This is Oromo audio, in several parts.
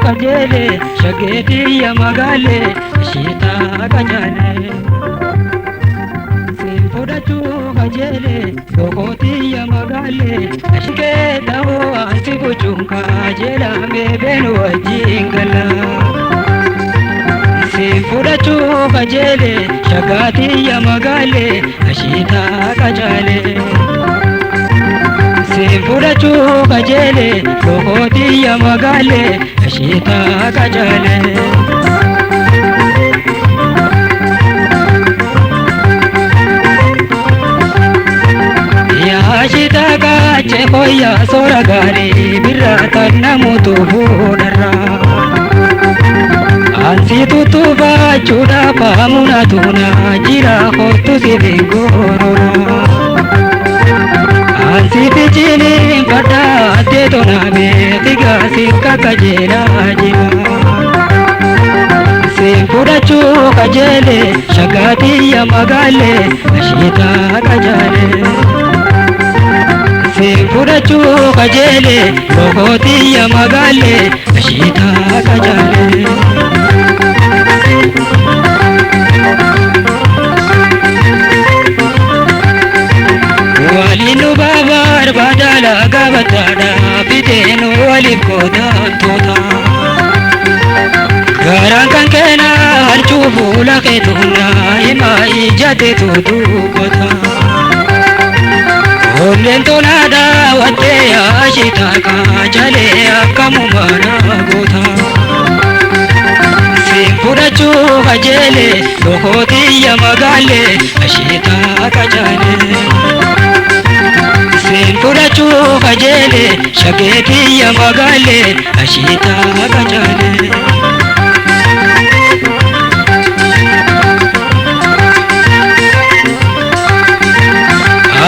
kajele shageti ya magale shita kajale simfudatu kajele lokoti ya magale shike dawo asiku chunka jela mebenu wajingala simfudatu kajele shagati ya magale shita kajale simfudatu kajele lokoti ya magale shita kajale ya shita kache koya soragari birata namutu budara ansi tutuba chuda pamuna tuna jira hotu sibigorora ansi pichini pada tetona me tiga sikka kajela jira simfudatu kajele shagati ya magale shita kajale simfudatu kajele lokoti ya magale shita kajale walinu babar badala gabatada bitenu walikoda tota garan kankena halchufu laketuna ima ijate tudukota Olen tonada wate ashita kajale akamumana gota simfudatu kajele lokoti ya magale ashita kajale simfudatu kajele shageti ya magale ashita kajale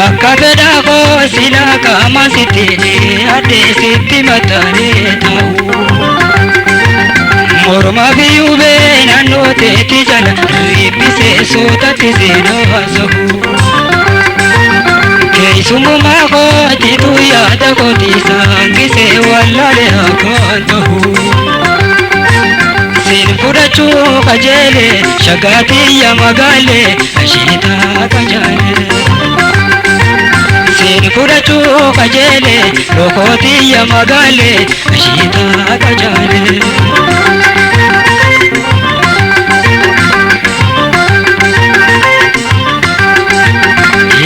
Akabeda ko sila kama sitini ade siti matane tau Morma biyube nano teti jala ripise sota tisena hasahu Keisumu mako titu yada ko tisangi se walale akantahu Simfudatu kajele shagati ya magale ashita kajale simfudatu kajele lokoti ya magale shita kajale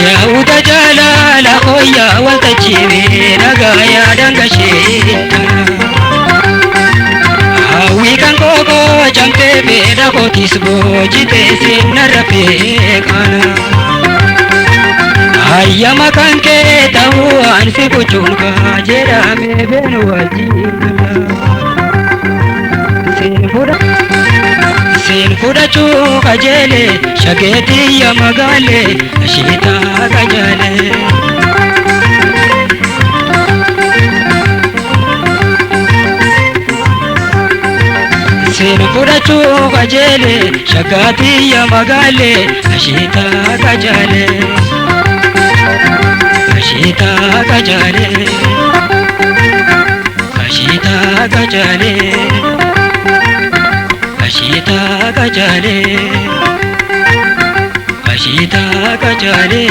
ya utajala la khoya wal tajibi nagaya dangashita awi kan koko jamte beda kotisbo jite sinarape kana Ayyama kanke tahu ansi kuchunka jera mebenu wajingala simfudatu kajele shageti ya magale shita kajale simfudatu kajele shagati ya magale shita kajale Ashita kajale Ashita kajale Ashita kajale Ashita kajale